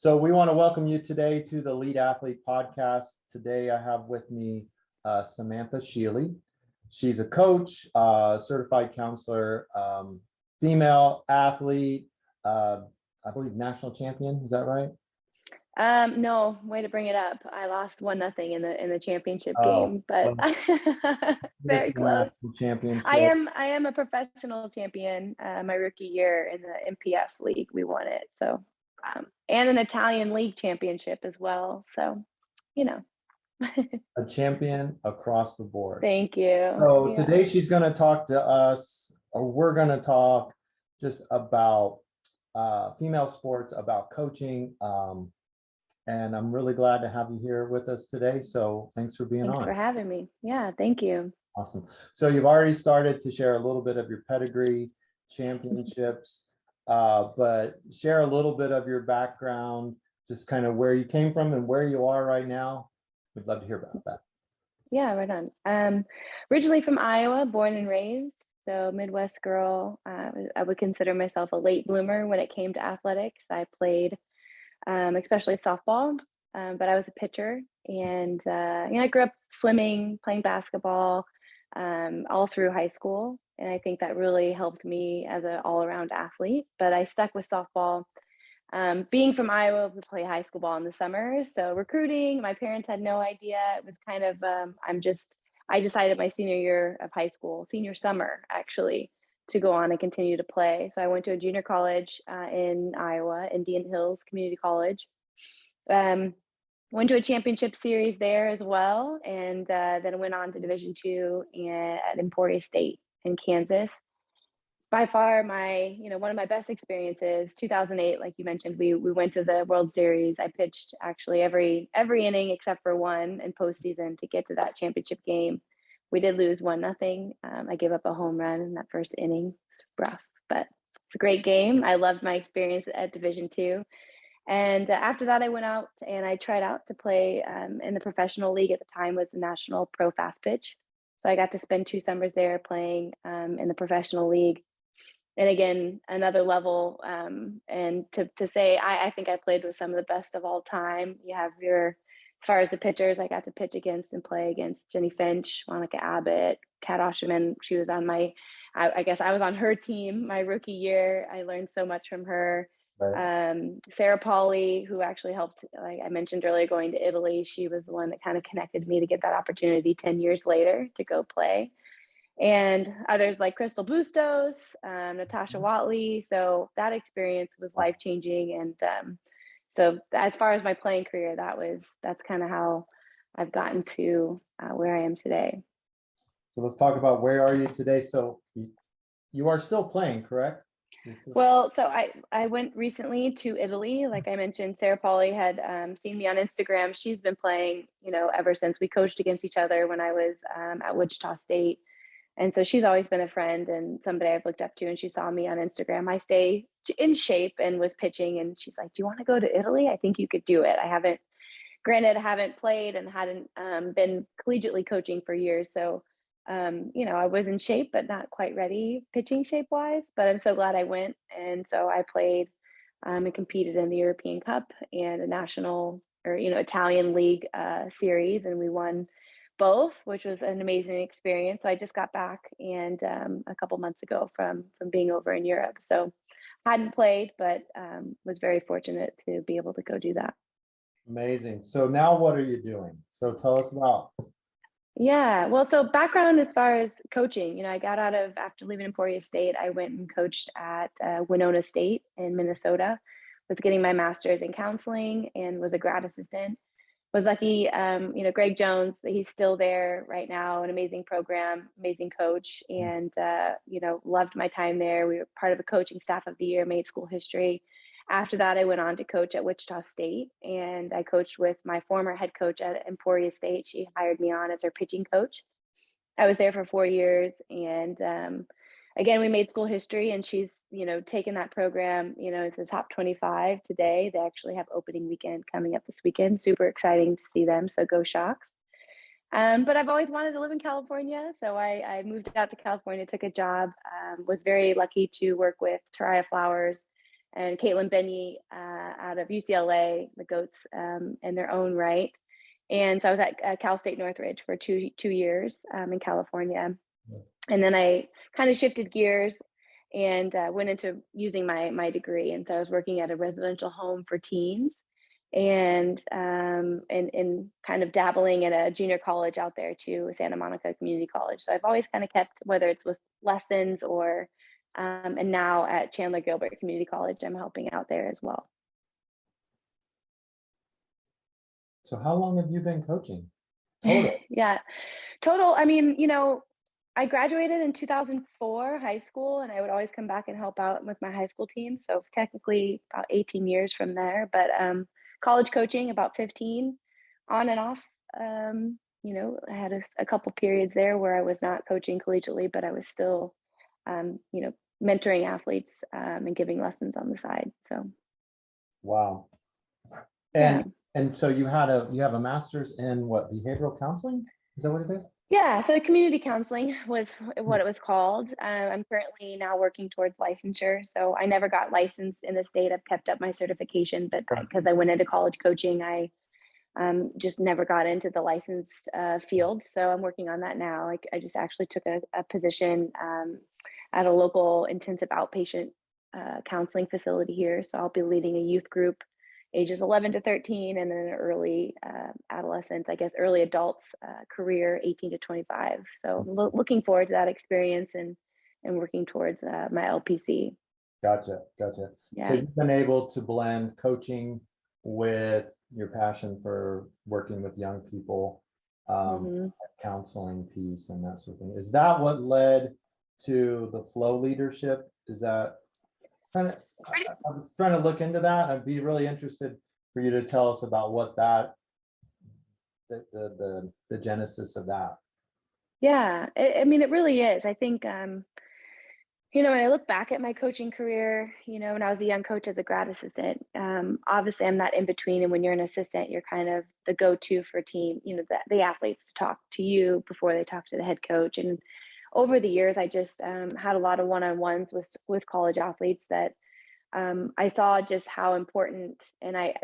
So we want to welcome you today to the Lead Athlete Podcast. Today I have with me Samantha Sheeley. She's a coach, certified counselor, female athlete, I believe national champion. Is that right? No, way to bring it up. I lost 1-0 in the championship Oh, game, but well, very close. national championship. I am a professional champion. My rookie year in the MPF league, we won it. So, and an Italian league championship as well. So, you know. A champion across the board. Thank you. So today she's going to talk to us, or we're going to talk just about female sports, about coaching. And I'm really glad to have you here with us today. So thanks for being on. Thanks for having me. Yeah, thank you. Awesome. So you've already started to share a little bit of your pedigree, championships, but share a little bit of your background, just kind of where you came from and where you are right now. We'd love to hear about that. Yeah, right on. Originally from Iowa, born and raised, so Midwest girl. I would consider myself a late bloomer when it came to athletics. I played especially softball, but I was a pitcher, and I grew up swimming, playing basketball, all through high school, and I think that really helped me as an all-around athlete. But I stuck with softball. Being from Iowa, we play high school ball in the summer, so recruiting, my parents had no idea. It was kind of I decided my senior year of high school, senior summer actually, to go on and continue to play. So I went to a junior college in Iowa, Indian Hills Community College. Went to a championship series there as well, and then went on to Division II at Emporia State in Kansas. By far one of my best experiences, 2008, like you mentioned, we went to the World Series. I pitched actually every inning except for one in postseason to get to that championship game. We did lose 1-0. I gave up a home run in that first inning. It's rough, but it's a great game. I loved my experience at Division II. And after that, I went out and I tried out to play in the professional league at the time was the National Pro Fast Pitch. So I got to spend 2 summers there playing in the professional league. And again, another level. And to say, I think I played with some of the best of all time. You have as far as the pitchers, I got to pitch against and play against Jenny Finch, Monica Abbott, Kat Osherman. She was on I guess I was on her team my rookie year. I learned so much from her. Right. Sarah Pauly, who actually helped, like I mentioned earlier, going to Italy. She was the one that kind of connected me to get that opportunity 10 years later to go play. And others like Crystal Bustos, Natasha Watley. So that experience was life-changing. And so as far as my playing career, that's kind of how I've gotten to where I am today. So let's talk about where are you today. So you are still playing, correct? Well, so I went recently to Italy. Like I mentioned, Sarah Pauly had seen me on Instagram. She's been playing, ever since we coached against each other when I was at Wichita State. And so she's always been a friend and somebody I've looked up to, and she saw me on Instagram. I stay in shape and was pitching, and she's like, do you want to go to Italy? I think you could do it. I haven't played and hadn't been collegiately coaching for years. So, I was in shape, but not quite ready pitching shape wise, but I'm so glad I went. And so I played and competed in the European Cup and a national Italian league series, and we won both, which was an amazing experience. So I just got back and a couple months ago from being over in Europe. So hadn't played, but was very fortunate to be able to go do that. Amazing. So now what are you doing? So tell us about. Yeah, well, so background as far as coaching, I got after leaving Emporia State, I went and coached at Winona State in Minnesota, was getting my master's in counseling and was a grad assistant. Was lucky, Greg Jones, he's still there right now, an amazing program, amazing coach, and, loved my time there. We were part of a coaching staff of the year, made school history. After that, I went on to coach at Wichita State, and I coached with my former head coach at Emporia State. She hired me on as her pitching coach. I was there for 4 years, and again, we made school history, and she's taken that program, it's the top 25 today. They actually have opening weekend coming up this weekend. Super exciting to see them. So go Shocks. But I've always wanted to live in California. So I moved out to California, took a job, was very lucky to work with Taraya Flowers and Caitlin Benny out of UCLA, the GOATs in their own right. And so I was at Cal State Northridge for two years in California. And then I kind of shifted gears and went into using my degree. And so I was working at a residential home for teens and kind of dabbling at a junior college out there too, Santa Monica Community College. So I've always kind of kept, whether it's with lessons or, and now at Chandler Gilbert Community College, I'm helping out there as well. So how long have you been coaching? Total. Yeah, total. I mean, you know, I graduated in 2004 high school, and I would always come back and help out with my high school team. So technically about 18 years from there, but college coaching about 15 on and off. You know, I had a couple periods there where I was not coaching collegiately, but I was still, you know, mentoring athletes and giving lessons on the side. So. Wow. And so you have a master's in what, behavioral counseling? Is that what it is? Yeah, so community counseling was what it was called. I'm currently now working towards licensure. So I never got licensed in the state. I've kept up my certification, but because I went into college coaching, I just never got into the licensed field. So I'm working on that now. I just actually took a position at a local intensive outpatient counseling facility here. So I'll be leading a youth group ages 11 to 13, and then an early adolescents, I guess, early adults career 18 to 25. So looking forward to that experience and working towards my LPC. Gotcha. Yeah. So you've been able to blend coaching with your passion for working with young people, counseling piece and that sort of thing. Is that what led to the flow leadership? Is that I was trying to look into that. I'd be really interested for you to tell us about what that, the genesis of that. Yeah, I mean, it really is. I think, you know, when I look back at my coaching career, you know, when I was a young coach as a grad assistant, obviously I'm that in between. And when you're an assistant, you're kind of the go-to for team, you know, the athletes to talk to you before they talk to the head coach. And over the years, I just had a lot of one-on-ones with college athletes that I saw just how important, and I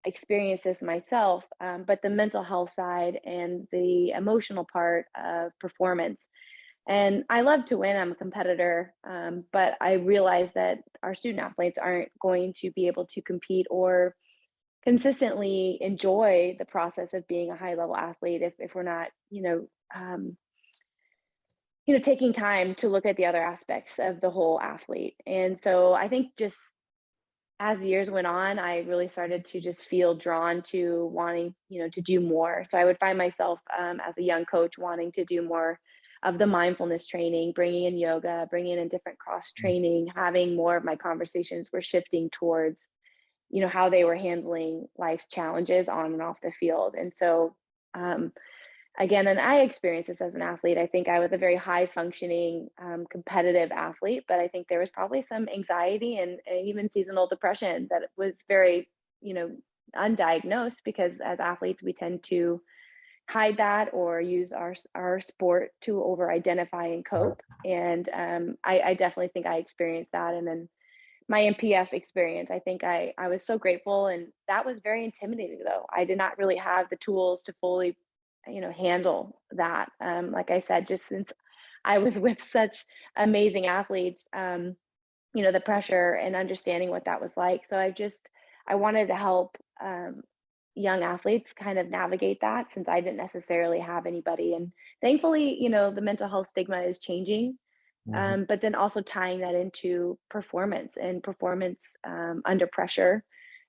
experienced this myself, but the mental health side and the emotional part of performance. And I love to win, I'm a competitor, but I realize that our student athletes aren't going to be able to compete or consistently enjoy the process of being a high level athlete if we're not, taking time to look at the other aspects of the whole athlete. And so I think just as the years went on, I really started to just feel drawn to wanting, to do more. So I would find myself as a young coach wanting to do more of the mindfulness training, bringing in yoga, bringing in different cross training, having more of my conversations were shifting towards, how they were handling life's challenges on and off the field. And so, again, and I experienced this as an athlete. I think I was a very high functioning, competitive athlete, but I think there was probably some anxiety and even seasonal depression that was very, undiagnosed, because as athletes, we tend to hide that or use our sport to over identify and cope. And I definitely think I experienced that. And then my MPF experience, I think I was so grateful, and that was very intimidating though. I did not really have the tools to fully handle that. Like I said, just since I was with such amazing athletes, the pressure and understanding what that was like. So I wanted to help young athletes kind of navigate that, since I didn't necessarily have anybody. And thankfully, the mental health stigma is changing. But then also tying that into performance under pressure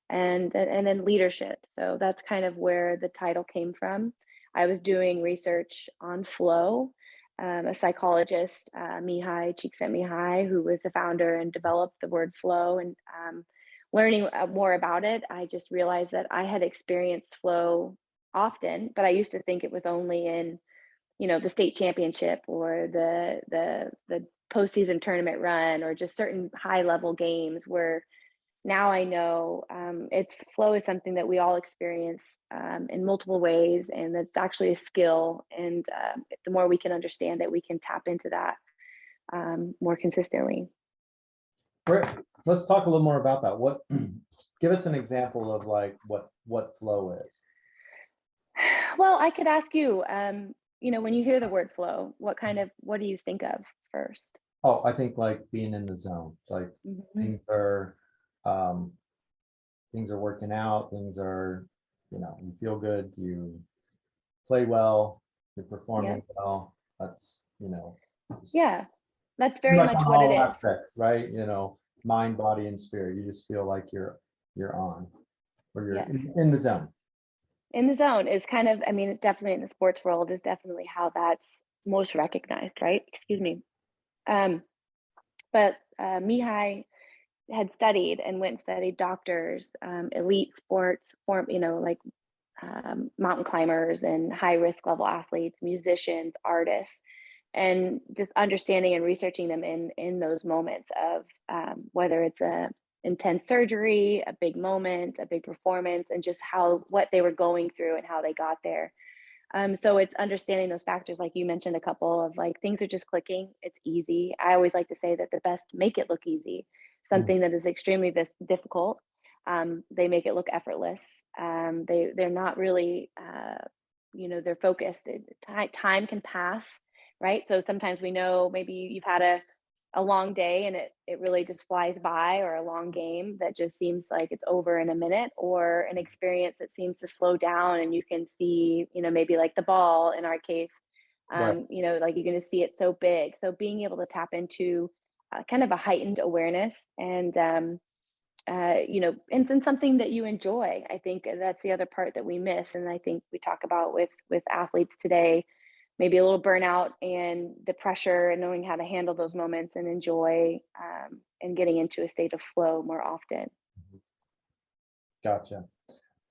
and then leadership. So that's kind of where the title came from. I was doing research on flow. A psychologist, Mihai Csikszentmihalyi, who was the founder and developed the word flow, and learning more about it, I just realized that I had experienced flow often, but I used to think it was only in, the state championship or the postseason tournament run, or just certain high level games, where now I know it's flow is something that we all experience in multiple ways, and that's actually a skill. And the more we can understand it, we can tap into that more consistently. So let's talk a little more about that. What, give us an example of like what flow is. Well, I could ask you, when you hear the word flow, what do you think of first? Oh, I think like being in the zone. It's like Mhm. things are, um, things are working out, things are, you feel good, you play well, you're performing Yep. well. That's, just Yeah, that's pretty very much much on what it all is. aspects, right? Mind, body, and spirit. You just feel like you're on, or you're Yes. in the zone. In the zone is kind of, I mean, definitely in the sports world is definitely how that's most recognized, right? Excuse me. Um, but Mihai had studied and went and studied doctors, elite sports, like mountain climbers and high risk level athletes, musicians, artists, and just understanding and researching them in those moments of whether it's a intense surgery, a big moment, a big performance, and just what they were going through and how they got there. So it's understanding those factors, like you mentioned, a couple of like things are just clicking. It's easy. I always like to say that the best make it look easy. Mm. Something that is extremely difficult, they make it look effortless. They're not really, they're focused. Time can pass, right? So sometimes we know maybe you've had a long day and it really just flies by, or a long game that just seems like it's over in a minute, or an experience that seems to slow down and you can see, maybe like the ball in our case, Right. like you're going to see it so big. So being able to tap into kind of a heightened awareness, and and then something that you enjoy. I think that's the other part that we miss, and I think we talk about with athletes today, maybe a little burnout and the pressure, and knowing how to handle those moments and enjoy, and getting into a state of flow more often. Gotcha.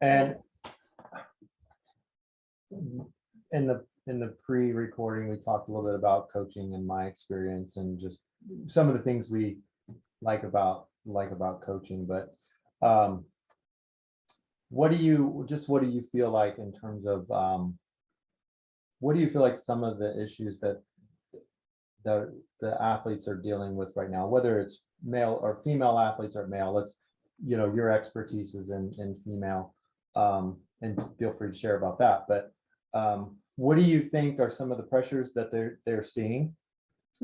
Yeah. And in the pre-recording, we talked a little bit about coaching and my experience and just some of the things we like about coaching. But um, what do you feel like in terms of what do you feel like some of the issues that the athletes are dealing with right now, whether it's male or female athletes, or male? Your expertise is in female, and feel free to share about that. But what do you think are some of the pressures that they're seeing,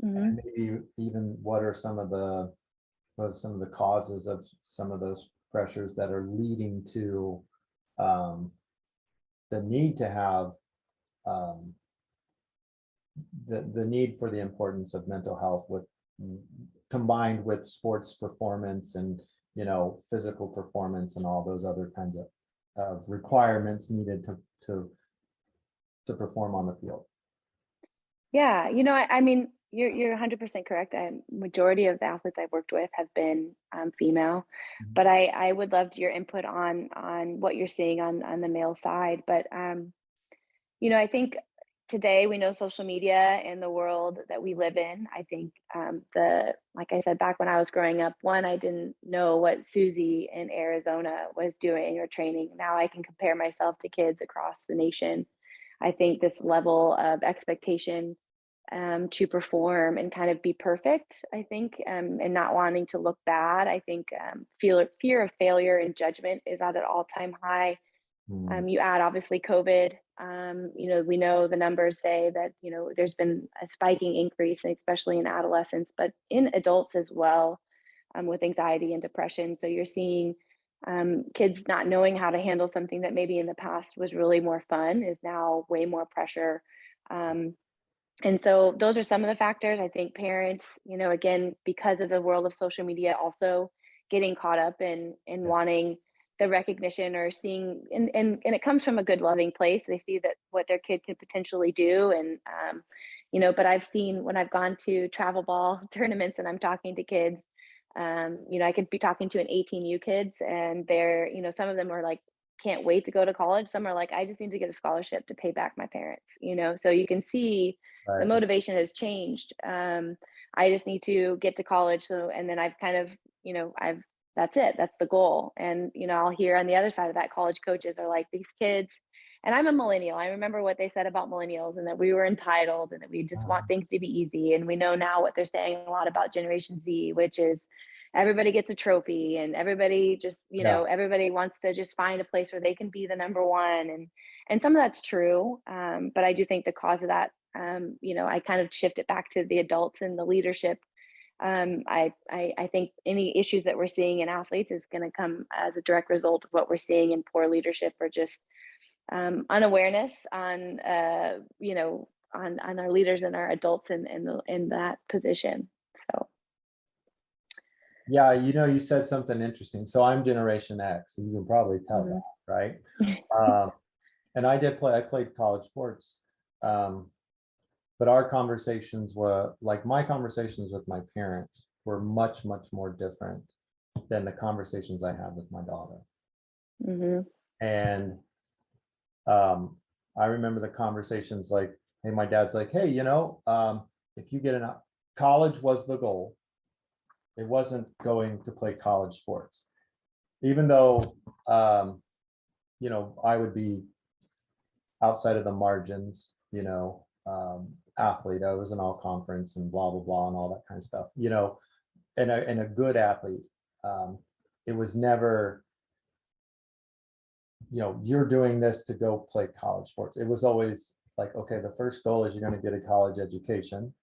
Hmm. and maybe even what are some of the causes of some of those pressures that are leading to um, the need to have um, the need for the importance of mental health with combined with sports performance and physical performance and all those other kinds of requirements needed to perform on the field. Yeah, I mean, you're 100% correct. Majority of the athletes I've worked with have been female, Mhm. but I would love your input on what you're seeing on the male side. But I think today we know social media and the world that we live in. I think like I said, back when I was growing up, one, I didn't know what Susie in Arizona was doing or training. Now I can compare myself to kids across the nation. I think this level of expectation to perform and kind of be perfect, I think, and not wanting to look bad. I think fear of failure and judgment is at an all-time high. Mm. You add obviously COVID. We know the numbers say that there's been a spiking increase, especially in adolescents, but in adults as well, with anxiety and depression. So you're seeing kids not knowing how to handle something that maybe in the past was really more fun is now way more pressure. Um, and so those are some of the factors. I think parents, again, because of the world of social media, also getting caught up in Yeah. wanting the recognition, or seeing, and it comes from a good loving place. They see that what their kid could potentially do. And but I've seen when I've gone to travel ball tournaments and I'm talking to kids, I could be talking to an 18U kids, and they're, some of them are like, can't wait to go to college. Some are like, I just need to get a scholarship to pay back my parents, so you can see the Right. motivation has changed. I just need to get to college. So, and then I've kind of, that's it. That's the goal. And, I'll hear on the other side of that, college coaches are like, these kids, and I'm a millennial. I remember what they said about millennials, and that we were entitled, and that we just want things to be easy. And we know now what they're saying a lot about Generation Z, which is, everybody gets a trophy and everybody just, Yeah. everybody wants to just find a place where they can be the number one. And some of that's true. But I do think the cause of that, I kind of shift it back to the adults and the leadership. I think any issues that we're seeing in athletes is going to come as a direct result of what we're seeing in poor leadership or just unawareness on, on our leaders and our adults in that position. So. Yeah, you said something interesting. So I'm Generation X, and you can probably tell Mhm. that, right? Um, and I played college sports. But our conversations were like my conversations with my parents were much, much more different than the conversations I had with my daughter. Mhm. And I remember the conversations like, hey, my dad's like, hey, if you get in college was the goal. It wasn't going to play college sports, even though, I would be outside of the margins, athlete. I was an all conference and blah, blah, blah, and all that kind of stuff, and a good athlete. It was never, you're doing this to go play college sports. It was always like, okay, the first goal is you're going to get a college education.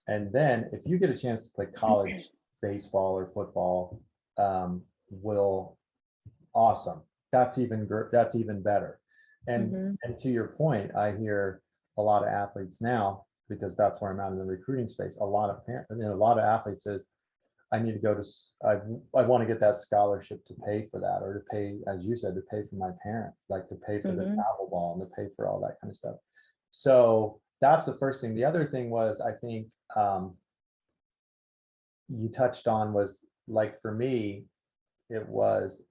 And then if you get a chance to play college baseball or football, will awesome. That's even better. And Mhm. and to your point, I hear a lot of athletes now, because that's where I'm at in the recruiting space. A lot of parents, a lot of athletes says, I need to go to, I want to get that scholarship to pay for that, or to pay, as you said, to pay for my parents, like to pay for the Mhm. travel ball and to pay for all that kind of stuff. So that's the first thing. The other thing was, I think, you touched on was like, for me, it was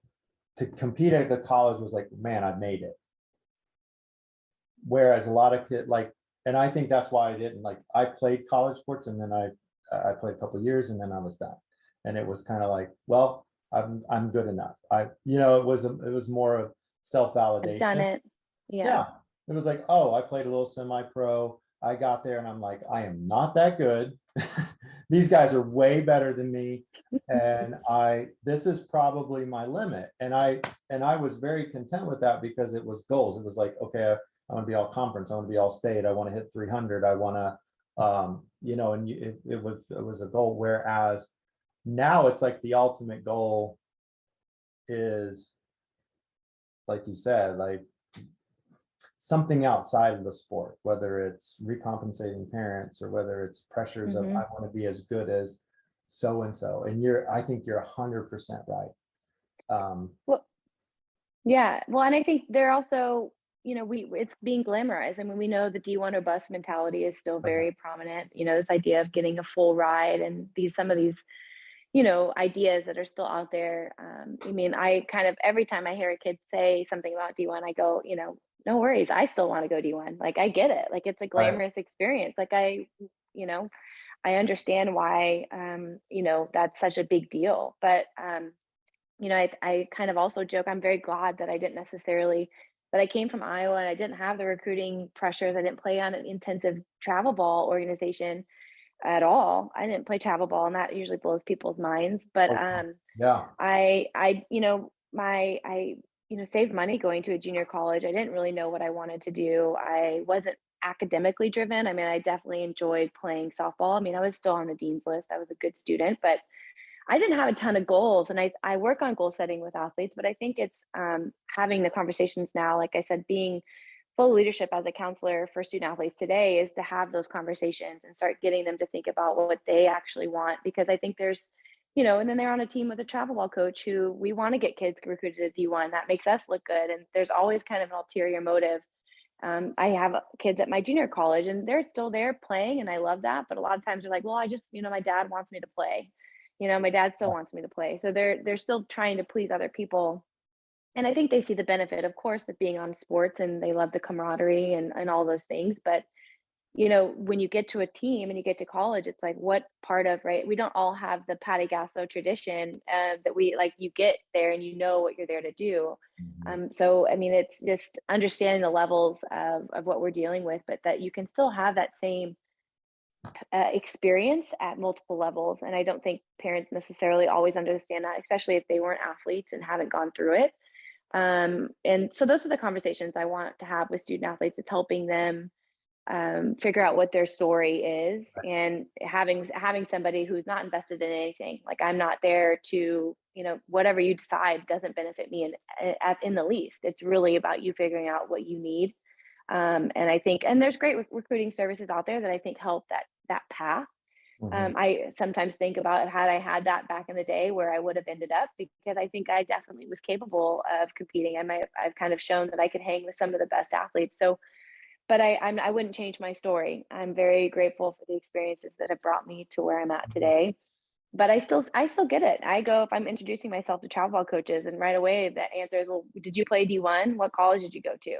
to compete at the college was like, man, I made it. Whereas a lot of kids like, and I think that's why I didn't like, I played college sports and then I played a couple of years and then I was done. And it was kind of like, well, I'm good enough. It was more of I've done self-validation. it. Yeah. Yeah. It was like, oh, I played a little semi-pro. I got there and I'm like, I am not that good. These guys are way better than me. And this is probably my limit. And I was very content with that because it was goals. It was like, okay, I want to be all conference. I want to be all state. I want to hit 300. I want to, and it was a goal. Whereas now it's like the ultimate goal is, like you said, like something outside of the sport, whether it's recompensating parents or whether it's pressures of, I Mhm. want to be as good as so and so. And I think you're 100% right. Well, yeah. Well, and I think they're also, it's being glamorized. I mean, we know the D1 or bus mentality is still very prominent. This idea of getting a full ride and some of these, ideas that are still out there. I mean, I kind of every time I hear a kid say something about D1, I go, no worries. I still want to go D1. Like I get it. Like it's a Right. glamorous experience. Like you know, I understand why, that's such a big deal. But I kind of also joke, I'm very glad that I didn't necessarily that I came from Iowa and I didn't have the recruiting pressures. I didn't play on an intensive travel ball organization at all. I didn't play travel ball, and that usually blows people's minds. But Oh, yeah. I saved money going to a junior college. I didn't really know what I wanted to do. I wasn't academically driven. I mean, I definitely enjoyed playing softball. I mean, I was still on the dean's list. I was a good student, but I didn't have a ton of goals. And I work on goal setting with athletes, but I think it's having the conversations now, like I said, being full leadership as a counselor for student athletes today is to have those conversations and start getting them to think about what they actually want. Because I think there's, and then they're on a team with a travel ball coach who we want to get kids recruited at D1. That makes us look good. And there's always kind of an ulterior motive. I have kids at my junior college and they're still there playing, and I love that. But a lot of times they're like, well, I just, my dad wants me to play. My dad still wants me to play. So they're still trying to please other people. And I think they see the benefit, of course, of being on sports and they love the camaraderie and all those things. But, when you get to a team and you get to college, it's like, what part of, right? We don't all have the Patty Gasso tradition that we like, you get there and you know what you're there to do. Mhm. So, I mean, it's just understanding the levels of what we're dealing with, but that you can still have that same experience at multiple levels. And I don't think parents necessarily always understand that, especially if they weren't athletes and haven't gone through it. And so those are the conversations I want to have with student athletes, is helping them figure out what their story is, and having somebody who's not invested in anything. Like, I'm not there to, whatever you decide doesn't benefit me in the least. It's really about you figuring out what you need. And I think, and there's great recruiting services out there that I think help that path. I sometimes think about, had I had that back in the day, where I would have ended up, because I think I definitely was capable of competing. I've kind of shown that I could hang with some of the best athletes. So, but I wouldn't change my story. I'm very grateful for the experiences that have brought me to where I'm at today. But I still get it. I go, if I'm introducing myself to travel ball coaches, and right away the answer is, well, did you play D1? What college did you go to?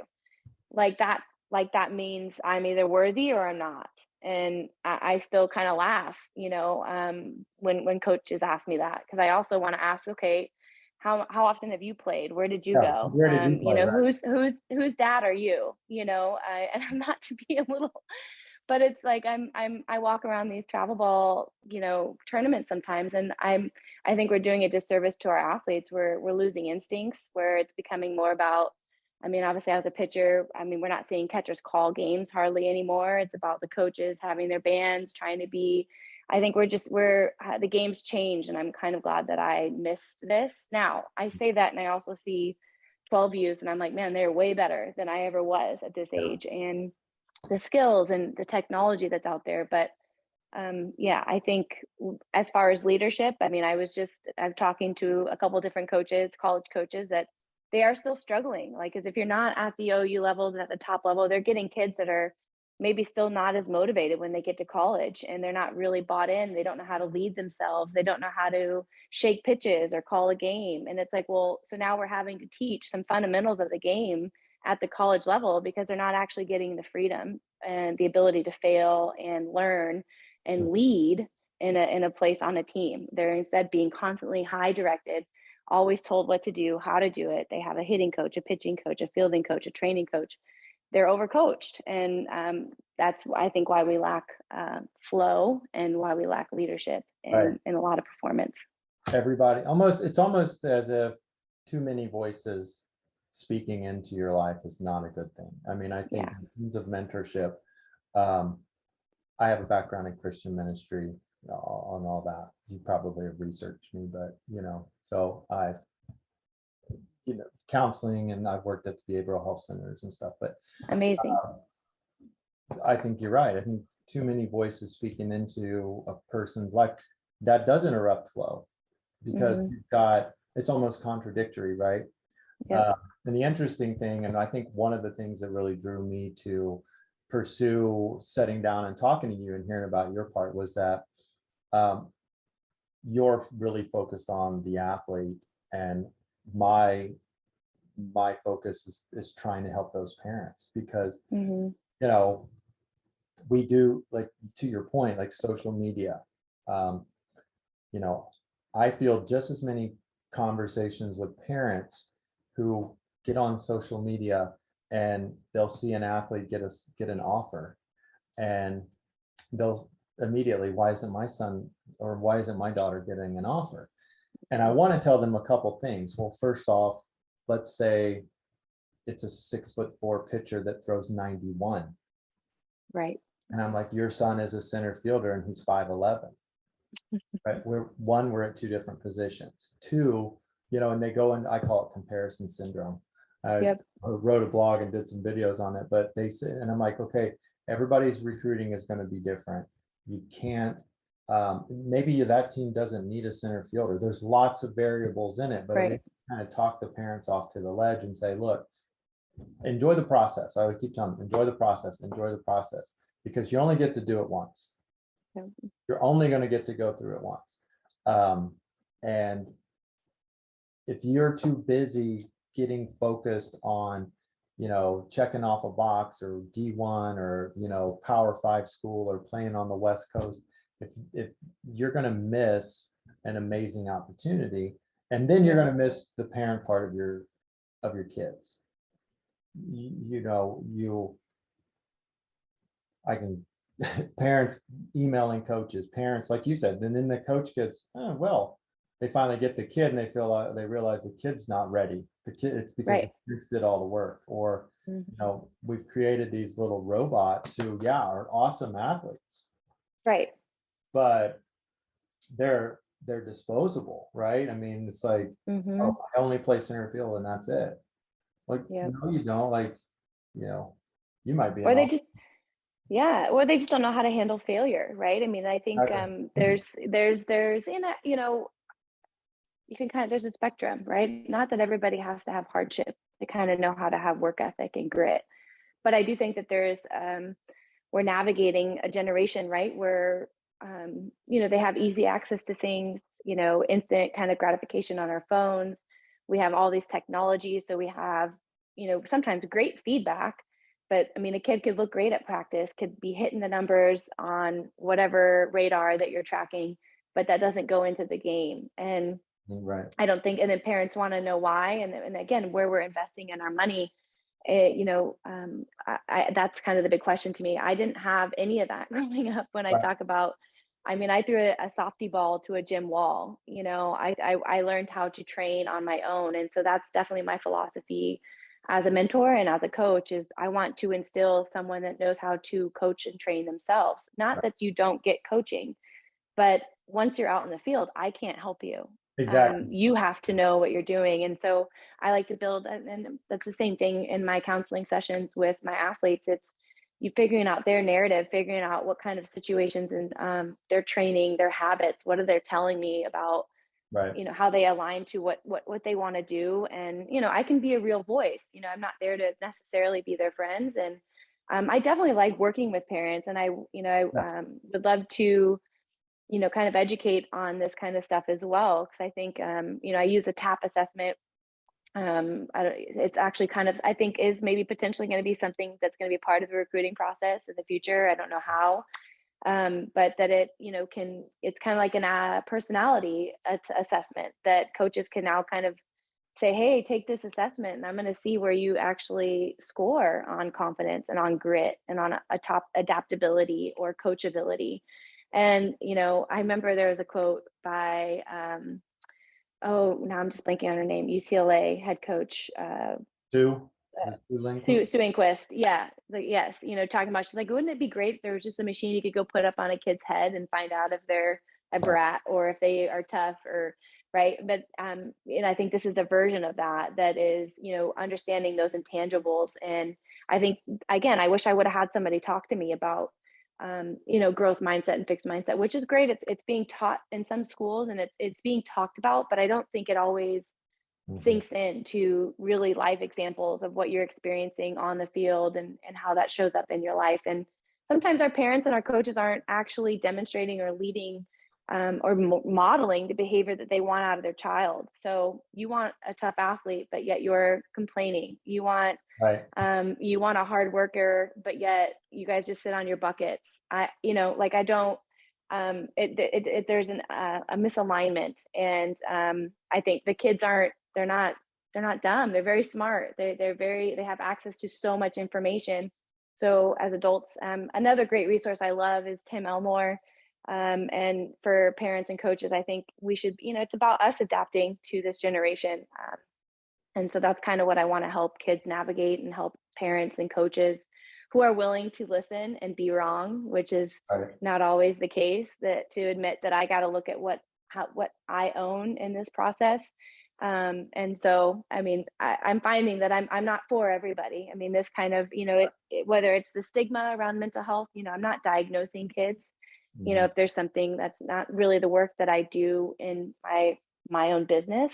Like that means I'm either worthy or I'm not. And I still kind of laugh, when coaches ask me that, because I also want to ask, okay, how often have you played? Where did you Yeah, go? where did you play, right? Whose dad are you? And I'm not to be a little, but it's like I walk around these travel ball, tournaments sometimes, and I think we're doing a disservice to our athletes. We're losing instincts, where it's becoming more about, obviously, I was a pitcher. We're not seeing catchers call games hardly anymore. It's about the coaches having their bands, trying to be. I think the game's changed, and I'm kind of glad that I missed this. Now, I say that, and I also see 12Us, and I'm like, man, they're way better than I ever was at this Yeah. age, and the skills and the technology that's out there. But yeah, I think as far as leadership, I'm talking to a couple different coaches, college coaches, that they are still struggling. Like, as if you're not at the OU levels and at the top level, they're getting kids that are maybe still not as motivated when they get to college, and they're not really bought in. They don't know how to lead themselves. They don't know how to shake pitches or call a game. And it's like, well, so now we're having to teach some fundamentals of the game at the college level, because they're not actually getting the freedom and the ability to fail and learn and lead in a place on a team. They're instead being constantly high directed, always told what to do, how to do it. They have a hitting coach, a pitching coach, a fielding coach, a training coach. They're overcoached, and that's, I think, why we lack flow, and why we lack leadership Right. in a lot of performance. Everybody, it's almost as if too many voices speaking into your life is not a good thing. I think in terms of mentorship, I have a background in Christian ministry, on all that. You probably have researched me, but so I've counseling, and I've worked at the behavioral health centers and stuff. But Amazing. I think you're right. I think too many voices speaking into a person's life, that does interrupt flow, because it's almost contradictory, right? Yep. And the interesting thing, and I think one of the things that really drew me to pursue sitting down and talking to you and hearing about your part, was that you're really focused on the athlete, and my focus is trying to help those parents, because we do, like, to your point, like social media. I feel just as many conversations with parents who get on social media, and they'll see an athlete get an offer, and they'll immediately, why isn't my son, or why isn't my daughter getting an offer? And I want to tell them a couple things. Well, first off, let's say it's a 6'4" pitcher that throws 91. Right. And I'm like, your son is a center fielder and he's 5'11". Right. We're at two different positions. Two, and they go, and I call it comparison syndrome. I wrote a blog and did some videos on it, but they say, and I'm like, okay, everybody's recruiting is going to be different. You can't, maybe that team doesn't need a center fielder. There's lots of variables in it, but we kind of talk the parents off to the ledge and say, look, enjoy the process. I would keep telling them, enjoy the process, because you only get to do it once. You're only going to get to go through it once. And if you're too busy getting focused on, checking off a box, or D1, or, Power 5 school, or playing on the West Coast, if you're going to miss an amazing opportunity, and then you're going to miss the parent part of your kids. I can parents emailing coaches, parents, like you said, and then the coach gets, oh, well, they finally get the kid and they realize the kid's not ready. The kid, it's because the Right. kids did all the work. Or, we've created these little robots who, yeah, are awesome athletes, Right. but they're disposable, right? I mean, it's like, Mm-hmm. oh, I only play center field and that's it. Like, Yep. no, you don't. Like, you know, you might be an Or they all. just, yeah, or they just don't know how to handle failure, right? I mean, I think there's in a, you can kind of, there's a spectrum, right? Not that everybody has to have hardship to kind of know how to have work ethic and grit, but I do think that there's we're navigating a generation, right, where they have easy access to things, instant kind of gratification on our phones. We have all these technologies, so we have, sometimes great feedback. But I mean, a kid could look great at practice, could be hitting the numbers on whatever radar that you're tracking, but that doesn't go into the game. And Right. I don't think, and then parents want to know why, and again, where we're investing in our money. That's kind of the big question to me. I didn't have any of that growing up. When I Right. talk about, I mean, I threw a softy ball to a gym wall. I learned how to train on my own, and so that's definitely my philosophy as a mentor and as a coach. Is I want to instill someone that knows how to coach and train themselves. Not Right. that you don't get coaching, but once you're out in the field, I can't help you. Exactly. You have to know what you're doing. And so I like to build, and that's the same thing in my counseling sessions with my athletes. It's you figuring out their narrative, figuring out what kind of situations and their training, their habits, what are they telling me about, Right. how they align to what they want to do. And, I can be a real voice. I'm not there to necessarily be their friends. And I definitely like working with parents. And Yes. would love to kind of educate on this kind of stuff as well. Because I think, I use a TAP assessment. It's actually kind of, I think, is maybe potentially going to be something that's going to be part of the recruiting process in the future. I don't know how, but that it, it's kind of like an personality assessment that coaches can now kind of say, hey, take this assessment and I'm going to see where you actually score on confidence and on grit and on a top adaptability or coachability. And, I remember there was a quote by, oh, now I'm just blanking on her name, UCLA head coach, Sue, is it Sue Sue Lindquist? Inquist. Yeah. Yes. Talking about, she's like, wouldn't it be great if there was just a machine you could go put up on a kid's head and find out if they're a Right. brat or if they are tough or right. But, and I think this is a version of that is, understanding those intangibles. And I think, again, I wish I would have had somebody talk to me about, growth mindset and fixed mindset, which is great. It's being taught in some schools and it's being talked about, but I don't think it always Mhm. sinks into really life examples of what you're experiencing on the field and how that shows up in your life. And sometimes our parents and our coaches aren't actually demonstrating or leading or modeling the behavior that they want out of their child. So you want a tough athlete, but yet you're complaining. Right. You want a hard worker, but yet you guys just sit on your buckets. I don't. There's a misalignment, and I think the kids aren't. They're not dumb. They're very smart. They have access to so much information. So as adults, another great resource I love is Tim Elmore. And for parents and coaches, I think we should, it's about us adapting to this generation. And so that's kind of what I want to help kids navigate and help parents and coaches who are willing to listen and be wrong, which is Right. not always the case, that to admit that I got to look at what I own in this process. And so, I mean, I'm finding that I'm not for everybody. I mean, this kind of, whether it's the stigma around mental health, I'm not diagnosing kids. Mhm. If there's something that's not really the work that I do in my own business.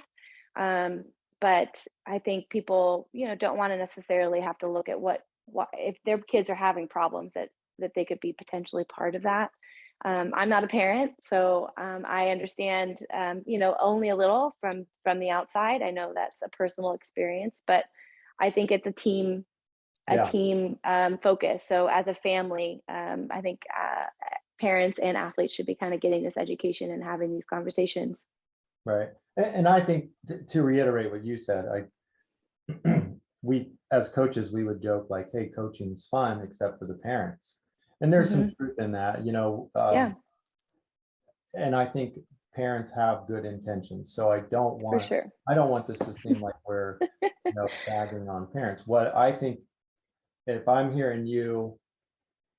Um, but I think people, don't want to necessarily have to look at what if their kids are having problems that they could be potentially part of that. I'm not a parent, so I understand, only a little from the outside. I know that's a personal experience, but I think it's a Yeah. team focus. So as a family, I think parents and athletes should be kind of getting this education and having these conversations. Right. And I think to reiterate what you said, we as coaches, we would joke like, hey, coaching's fun except for the parents. And there's some truth in that, Yeah, and I think parents have good intentions. So for sure. I don't want this to seem like we're, bagging on parents. What I think, if I'm hearing you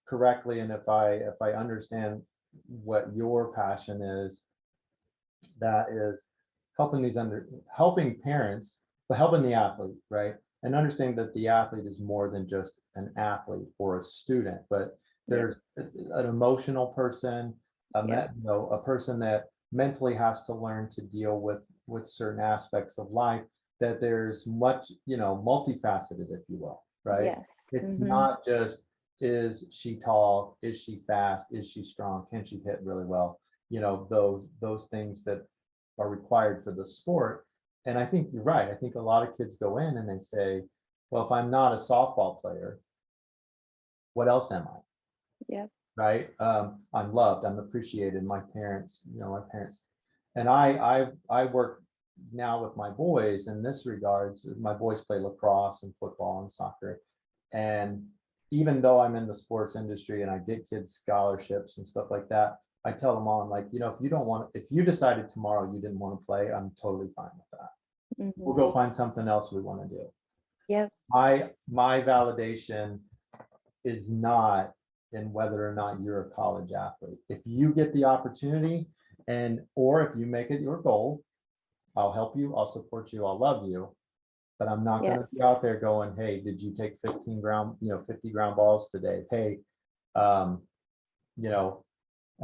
correctly, and if I understand what your passion is, that is helping parents, but helping the athlete, right? And understanding that the athlete is more than just an athlete or a student, but Yep. there's an emotional person, Yep. a person that mentally has to learn to deal with certain aspects of life, that there's much, multifaceted, if you will, right? Yes. It's not just, is she tall, is she fast, is she strong, can she hit really well, those things that are required for the sport. And I think you're right. I think a lot of kids go in and they say, well, if I'm not a softball player, what else am I? Yep. Right? I'm loved, I'm appreciated. My parents, and I work now with my boys in this regard. My boys play lacrosse and football and soccer. And even though I'm in the sports industry and I get kids scholarships and stuff like that, I tell them all, I'm like, if you decided tomorrow you didn't want to play, I'm totally fine with that. We'll go find something else we want to do. Yep. My validation is not in whether or not you're a college athlete. If you get the opportunity, or if you make it your goal, I'll help you, I'll support you, I'll love you. But I'm not going to be out there going, hey, did you take 50 ground balls today? Hey, and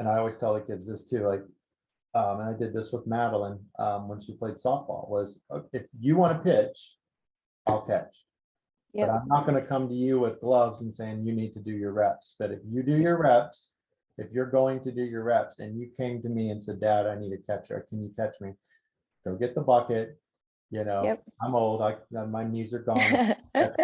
I always tell the kids this too, like, and I did this with Madeline when she played softball, was if you want to pitch, I'll catch. But Yep. I'm not going to come to you with gloves and saying you need to do your reps. But if you do your reps, if you're going to do your reps and you came to me and said, Dad, I need a catcher, can you catch me? Go get the bucket. Yep. I'm old. My knees are gone. There's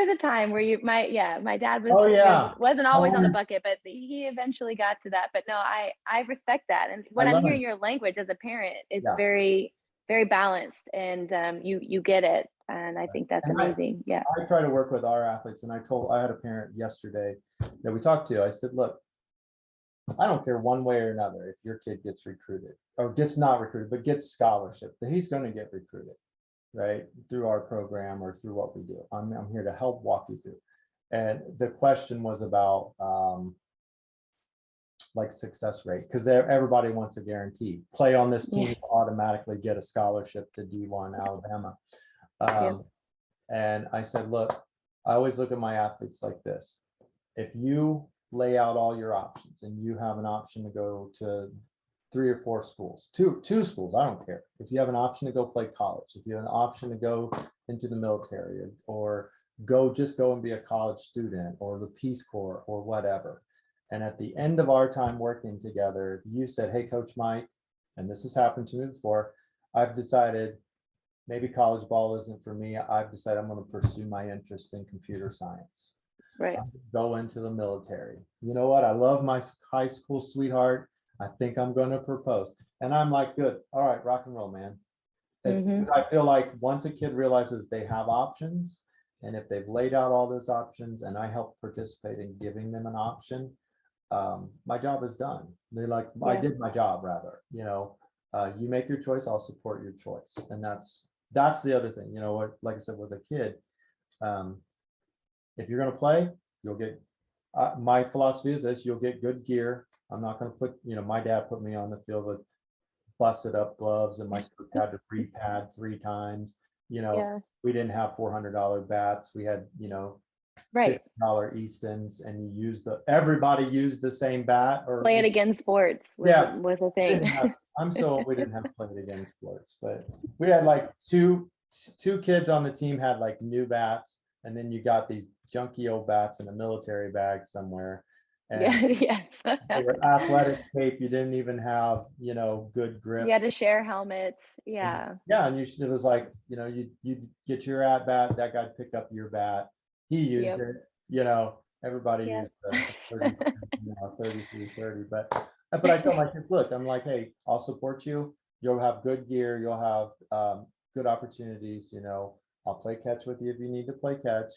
a time where my dad Oh yeah. wasn't always on the bucket, but he eventually got to that. But no, I respect that. And when I'm hearing your language as a parent, it's very, very balanced, and you get it. And I think that's amazing. Yeah. I try to work with our athletes, and I had a parent yesterday that we talked to. I said, look, I don't care one way or another if your kid gets recruited or gets not recruited, but gets scholarship, that he's going to get recruited, right? Through our program or through what we do. I'm here to help walk you through. And the question was about like success rate, because everybody wants a guarantee. Play on this team, automatically get a scholarship to D1 Alabama. And I said, look, I always look at my athletes like this. If you lay out all your options and you have an option to go to 3 or 4 schools, two schools, I don't care. If you have an option to go play college, if you have an option to go into the military, or go and be a college student, or the Peace Corps, or whatever. And at the end of our time working together, you said, hey, Coach Mike, and this has happened to me before, I've decided maybe college ball isn't for me. I've decided I'm going to pursue my interest in computer science. Right. Go into the military. You know what? I love my high school sweetheart. I think I'm going to propose. And I'm like, good. All right, rock and roll, man. Because I feel like once a kid realizes they have options, and if they've laid out all those options and I help participate in giving them an option, my job is done. I did my job, rather. You make your choice, I'll support your choice. And that's the other thing, like I said, with a kid, if you're going to play, you'll get, my philosophy is this, you'll get good gear. I'm not going to put, my dad put me on the field with busted up gloves, and my coach had to re-pad 3 times. We didn't have $400 bats. We had, right, $50 Eastons, and everybody used the same bat. Or play it against sports was a thing. I'm so old, we didn't have to play it against sports, but we had like two kids on the team had like new bats, and then you got these junky old bats in a military bag somewhere. And yes. they were athletic tape. You didn't even have, good grip. You had to share helmets. Yeah. And it was like, you get your at bat, that guy pick up your bat. He used it, everybody used the 33-30. But I tell my kids, look, I'm like, hey, I'll support you. You'll have good gear. You'll have good opportunities. I'll play catch with you if you need to play catch.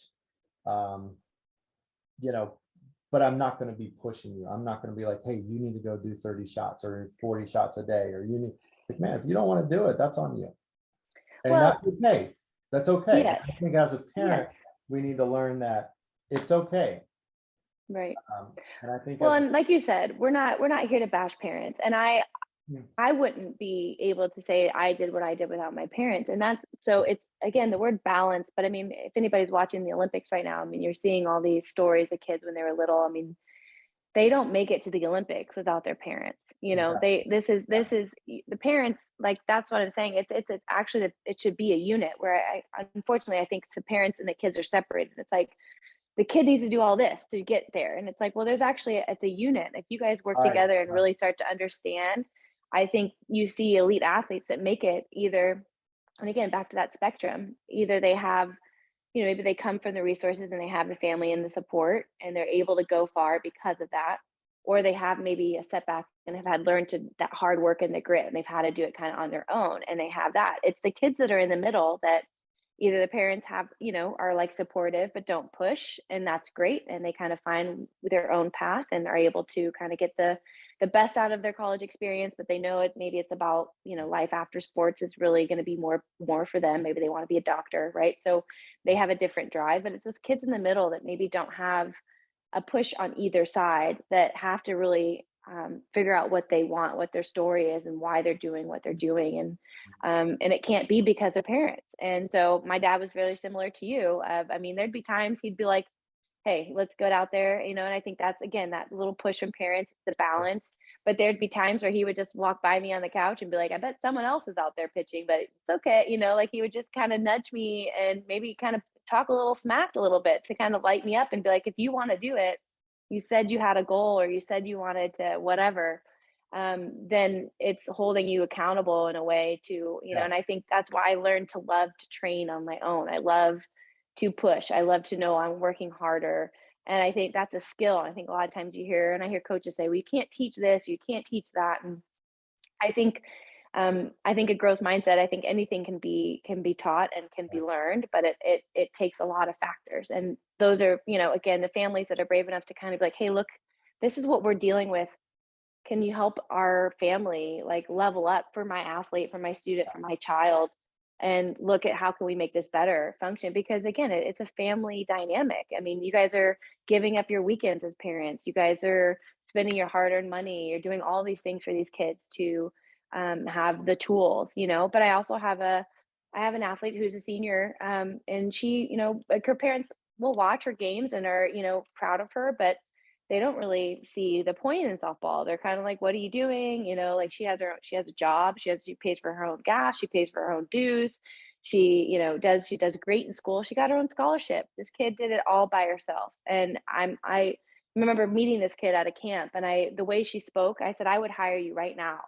but I'm not going to be pushing you. I'm not going to be like, hey, you need to go do 30 shots or 40 shots a day, or you need, like, man, if you don't want to do it, that's on you. And Well, that's okay. That's okay. yes, I think as a yes, parent, we need to learn that it's okay. right. And I think Well, as, and like you said, we're not here to bash parents. And I wouldn't be able to say I did what I did without my parents. And that's so it's again the word balance. But I mean, if anybody's watching the Olympics right now, I mean, you're seeing all these stories of kids when they were little. I mean, they don't make it to the Olympics without their parents. You know, exactly. this is the parents, like that's what I'm saying. Actually it should be a unit where I unfortunately I think the parents and the kids are separated. It's like the kid needs to do all this to get there. And it's like, well, there's actually it's a unit. If you guys work Right. together and really start to understand, I think you see elite athletes that make it either, and again, back to that spectrum, either they have, maybe they come from the resources and they have the family and the support and they're able to go far because of that, or they have maybe a setback and have had learned to that hard work and the grit and they've had to do it kind of on their own and they have that. It's the kids that are in the middle that either the parents have, are like supportive but don't push, and that's great, and they kind of find their own path and are able to kind of get the best out of their college experience, but they know it, maybe it's about, life after sports is really going to be more for them. Maybe they want to be a doctor, right? So they have a different drive, but it's those kids in the middle that maybe don't have a push on either side, that have to really figure out what they want, what their story is, and why they're doing what they're doing, and it can't be because of parents. And so my dad was very similar to you. I mean, there'd be times he'd be like, "Hey, let's get out there," and I think that's again that little push from parents, the balance. But there'd be times where he would just walk by me on the couch and be like, "I bet someone else is out there pitching, but it's okay," like he would just kind of nudge me and maybe kind of talk a little smack a little bit to kind of light me up and be like, "If you want to do it, you said you had a goal or you said you wanted to whatever, then it's holding you accountable in a way to, Yeah. and I think that's why I learned to love to train on my own. I love to push. I love to know I'm working harder. And I think that's a skill. I think a lot of times you hear, and I hear coaches say, well, you can't teach this, you can't teach that. And I think a growth mindset. I think anything can be taught and can be learned, but it takes a lot of factors. And those are, again, the families that are brave enough to kind of be like, hey, look, this is what we're dealing with. Can you help our family like level up for my athlete, for my student, for my child? And look at how can we make this better function, because again it's a family dynamic. I mean, you guys are giving up your weekends as parents, you guys are spending your hard-earned money, you're doing all these things for these kids to have the tools, but I have an athlete who's a senior, and she, like her parents will watch her games and are, proud of her, but they don't really see the point in softball. They're kind of like, what are you doing? Like she has a job, she pays for her own gas, she pays for her own dues. She does great in school. She got her own scholarship. This kid did it all by herself. And I remember meeting this kid at a camp, and the way she spoke, I said, I would hire you right now.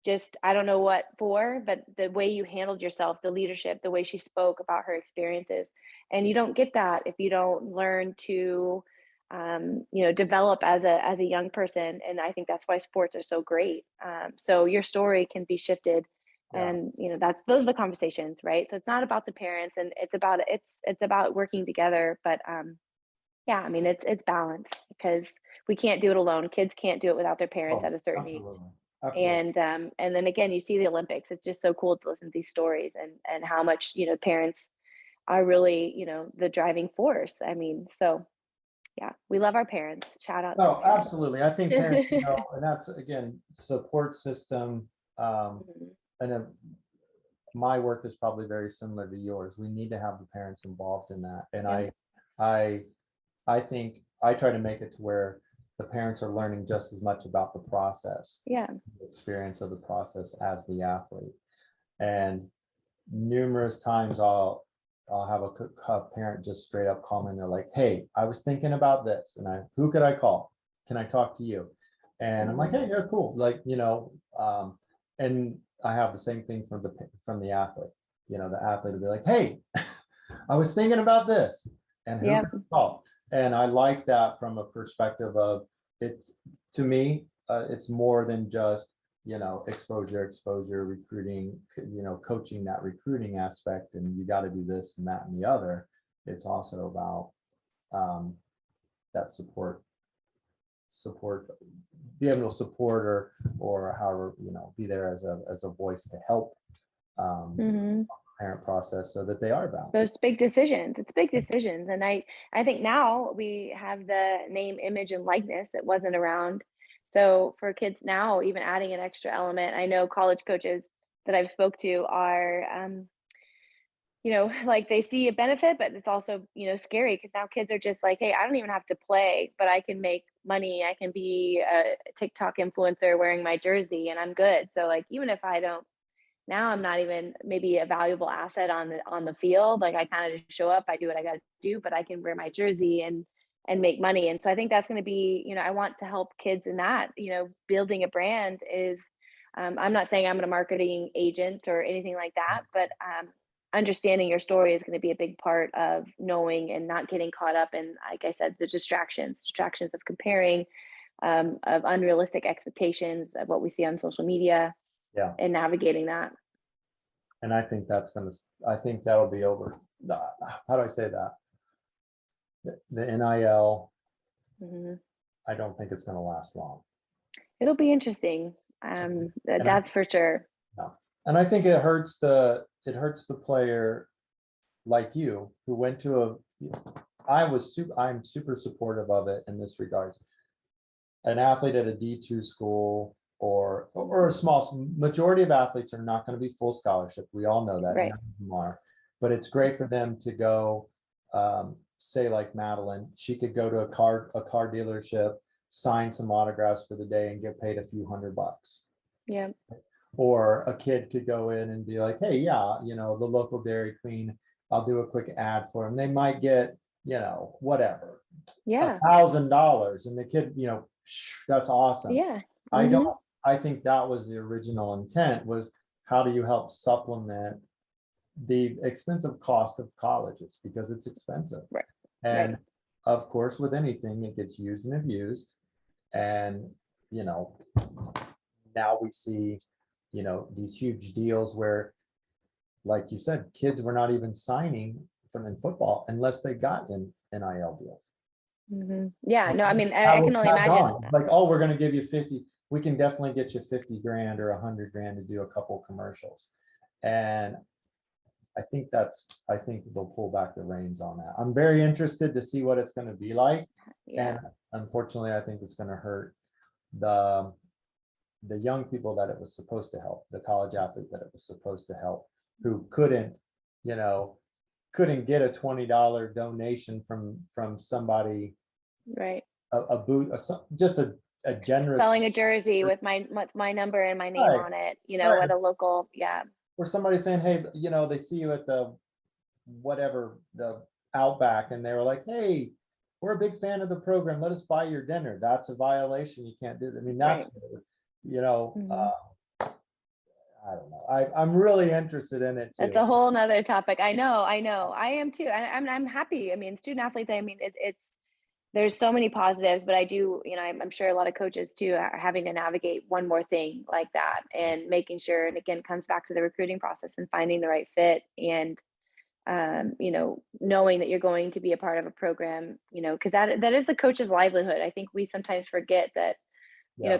Just, I don't know what for, but the way you handled yourself, the leadership, the way she spoke about her experiences. And you don't get that if you don't learn to develop as a young person. And I think that's why sports are so great. So your story can be shifted, Yeah. and those are the conversations, right? So it's not about the parents, and it's about working together. But yeah, I mean, it's balance, because we can't do it alone. Kids can't do it without their parents Oh, at a certain age. absolutely. Absolutely. And then again, you see the Olympics. It's just so cool to listen to these stories, and how much parents are really the driving force. I mean, so yeah, we love our parents. Shout out to No, our absolutely. I think parents, parents. and that's again, support system. Mhm. And my work is probably very similar to yours. We need to have the parents involved in that. And Yeah, I, I think I try to make it to where the parents are learning just as much about the process, yeah, the experience of the process as the athlete. And numerous times I'll have a parent just straight up call me and they're like, hey, I was thinking about this, and who could I call? Can I talk to you? And I'm like, mhm, hey, yeah, cool. Like, and I have the same thing from the athlete. The athlete will be like, hey, I was thinking about this, and who yeah, can I call? And I like that from a perspective of it's, to me, it's more than just exposure, recruiting, coaching that recruiting aspect, and you got to do this and that and the other. It's also about that support support, be able to support or however, be there as a voice to help parent process so that they are balanced. Those big decisions, it's big decisions. And I think now we have the name, image, and likeness that wasn't around. So for kids now, even adding an extra element, I know college coaches that I've spoke to are, like they see a benefit, but it's also, scary because now kids are just like, hey, I don't even have to play, but I can make money. I can be a TikTok influencer wearing my jersey and I'm good. So like, even if I don't, now I'm not even maybe a valuable asset on the field. Like I kind of just show up, I do what I got to do, but I can wear my jersey and make money. And so I think that's going to be, I want to help kids in that, building a brand is, I'm not saying I'm a marketing agent or anything like that, but understanding your story is going to be a big part of knowing and not getting caught up in, like I said, the distractions of comparing, of unrealistic expectations of what we see on social media. Yeah. And navigating that. And I think I think that'll be over. How do I say that? The NIL, I don't think it's going to last long. It'll be interesting. That's for sure. No. And I think it hurts the player like you who went to I'm super supportive of it in this regards. An athlete at a D2 school or a small majority of athletes are not going to be full scholarship. We all know that. Right. None of them are. But it's great for them to go, say like Madeline, she could go to a car dealership, sign some autographs for the day and get paid a few $100. Yeah. Or a kid could go in and be like, hey, yeah, the local Dairy Queen, I'll do a quick ad for them. They might get, whatever. Yeah. $1,000 and the kid, that's awesome. Yeah. I think that was the original intent, was how do you help supplement the expensive cost of colleges, because it's expensive. Right. And of course, with anything, it gets used and abused. And, now we see, these huge deals where, like you said, kids were not even signing in football unless they got in NIL deals. Yeah, no, I mean, I can only imagine. Like, oh, we're going to give you 50. We can definitely get you 50 grand or 100 grand to do a couple commercials. And I think they'll pull back the reins on that. I'm very interested to see what it's going to be like. Yeah. And unfortunately, I think it's going to hurt the young people that it was supposed to help, the college athlete that it was supposed to help, who couldn't get a $20 donation from somebody. Right. A boot, just a generous, selling a jersey with my number and my name on it, at a local. Yeah. Or somebody saying, hey, they see you at the Outback, and they were like, hey, we're a big fan of the program, let us buy your dinner. That's a violation. You can't do that. I mean, that's I don't know. I'm really interested in it too. It's a whole nother topic. I know. I am too. I'm happy. I mean, student athletes, it's there's so many positives, but I do, I'm sure a lot of coaches too are having to navigate one more thing like that, and making sure, and again, comes back to the recruiting process and finding the right fit, and knowing that you're going to be a part of a program, because that is the coach's livelihood. I think we sometimes forget that,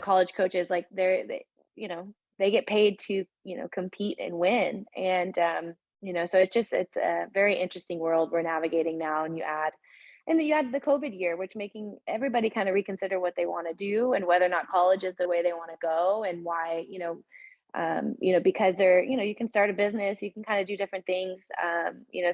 college coaches, like they get paid to, compete and win. And, so it's a very interesting world we're navigating now. And then you add the COVID year, which making everybody kind of reconsider what they want to do and whether or not college is the way they want to go, and why, because they're, you can start a business, you can kind of do different things.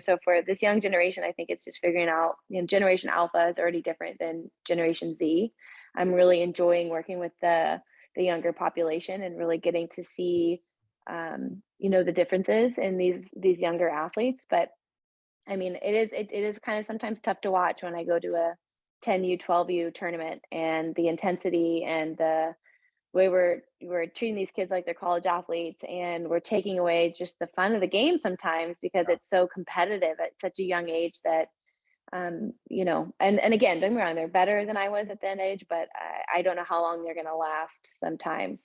So for this young generation, I think it's just figuring out, Generation Alpha is already different than Generation Z. I'm really enjoying working with the younger population and really getting to see, the differences in these younger athletes. But I mean, it is kind of sometimes tough to watch when I go to a 10U, 12U tournament, and the intensity and the way we're treating these kids like they're college athletes, and we're taking away just the fun of the game sometimes because it's so competitive at such a young age that, and again, don't get me wrong, they're better than I was at that age, but I don't know how long they're going to last sometimes.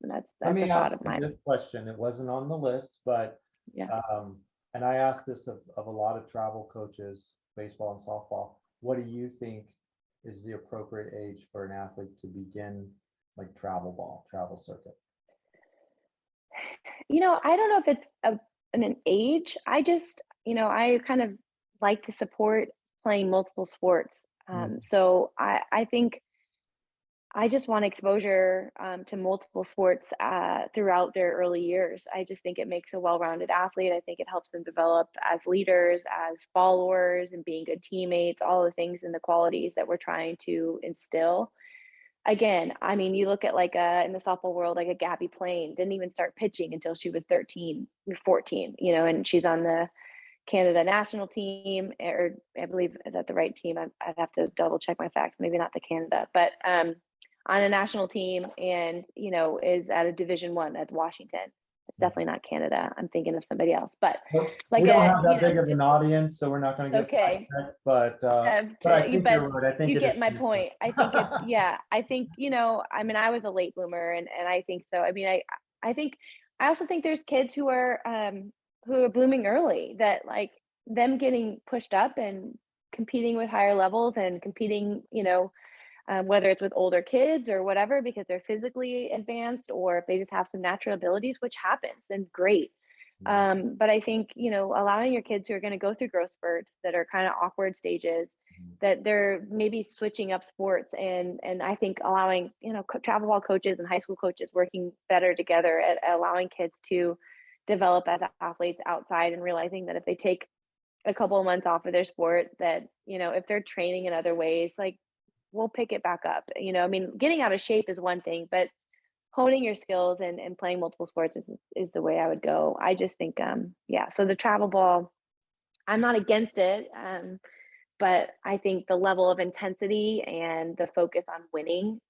That's Let me a thought ask of mine. This question, it wasn't on the list, but yeah. And I asked this of a lot of travel coaches, baseball and softball. What do you think is the appropriate age for an athlete to begin like travel circuit? I don't know if it's an age. I just, I kind of like to support playing multiple sports. Mm, So I think I just want exposure to multiple sports throughout their early years. I just think it makes a well-rounded athlete. I think it helps them develop as leaders, as followers, and being good teammates, all the things and the qualities that we're trying to instill. Again, I mean, you look at like in the softball world, like a Gabby Plain didn't even start pitching until she was 13 or 14, and she's on the Canada national team, or I believe, is that the right team? I'd have to double check my facts, maybe not the Canada, but on a national team, and is at a Division 1 at Washington. It's mm. definitely not Canada. I'm thinking of somebody else, but Nope. like We don't a, have that big of an audience, so we're not going to get okay. fact-checked, but I think But you're right. I think you it get is my pretty cool. point. I think it's, yeah, I think, I mean, I was a late bloomer, and I think so. I mean, I think, I also think there's kids who are blooming early, that like them getting pushed up and competing with higher levels and competing, whether it's with older kids or whatever, because they're physically advanced, or if they just have some natural abilities, which happens, then great. Mm, But I think, allowing your kids who are going to go through growth spurts that are kind of awkward stages, that they're maybe switching up sports, and I think allowing, travel ball coaches and high school coaches working better together at allowing kids to develop as athletes outside, and realizing that if they take a couple of months off of their sport, that, if they're training in other ways, like we'll pick it back up. I mean, getting out of shape is one thing, but honing your skills and playing multiple sports is the way I would go. I just think, yeah. So the travel ball, I'm not against it, but I think the level of intensity and the focus on winning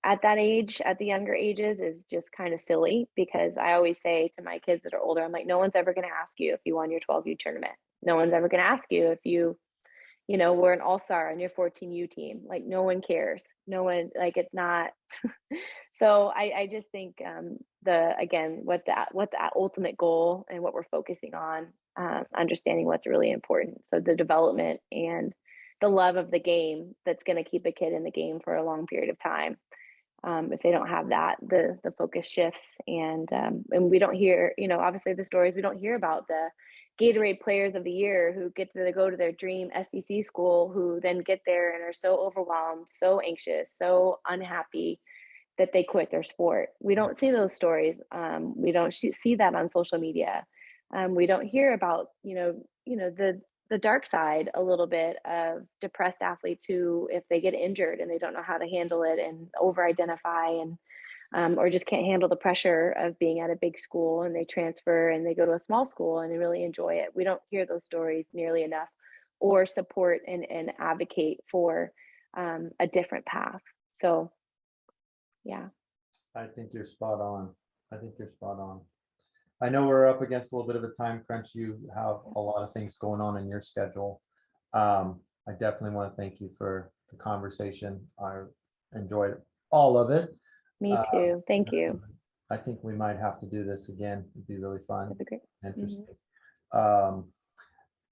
at that age, at the younger ages, is just kind of silly, because I always say to my kids that are older, I'm like, no one's ever going to ask you if you won your 12U tournament. No one's ever going to ask you if you were an all-star on your 14U team. Like, no one cares. No one, like, it's not. So I just think, again, what that ultimate goal and what we're focusing on, understanding what's really important. So the development and the love of the game that's going to keep a kid in the game for a long period of time. If they don't have that, the focus shifts, and we don't hear, obviously the stories, we don't hear about the Gatorade Players of the Year who get to go to their dream SEC school, who then get there and are so overwhelmed, so anxious, so unhappy that they quit their sport. We don't see those stories. We don't see that on social media. We don't hear about, the dark side a little bit of depressed athletes who, if they get injured and they don't know how to handle it and over identify, and or just can't handle the pressure of being at a big school, and they transfer and they go to a small school and they really enjoy it. We don't hear those stories nearly enough, or support and advocate for a different path. So yeah. I think you're spot on. I think you're spot on. I know we're up against a little bit of a time crunch. You have a lot of things going on in your schedule. I definitely want to thank you for the conversation. I enjoyed all of it. Me too. Thank you. I think we might have to do this again. It'd be really fun, That'd be great. interesting.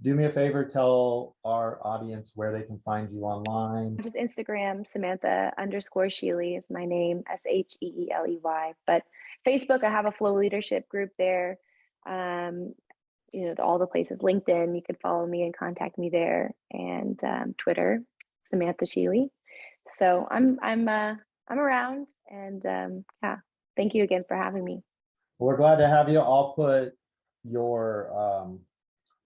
Do me a favor, tell our audience where they can find you online. Just Instagram, Samantha_Sheeley is my name, Sheeley. But Facebook, I have a Flow Leadership group there. All the places. LinkedIn, you could follow me and contact me there, and Twitter, Samantha Sheeley. So I'm around, and yeah. Thank you again for having me. We're glad to have you. I'll put your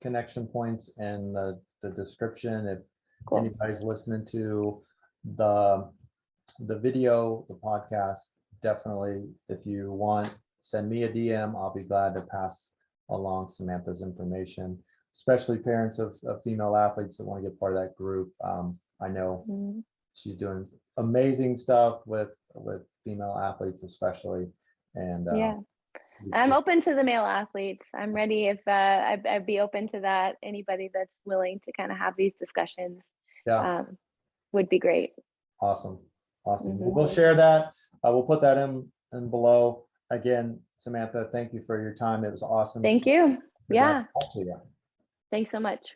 connection points in the description. If Cool. anybody's listening to the video, the podcast, definitely, if you want, send me a DM. I'll be glad to pass along Samantha's information, especially parents of female athletes that want to get part of that group. I know she's doing amazing stuff with female athletes, especially. And yeah. I'm open to the male athletes. I'm ready if I'd be open to that. Anybody that's willing to kind of have these discussions, would be great. Awesome. We'll share that. We'll put that in below. Again, Samantha, thank you for your time. It was awesome. Thank you. Yeah. Yeah. Thanks so much.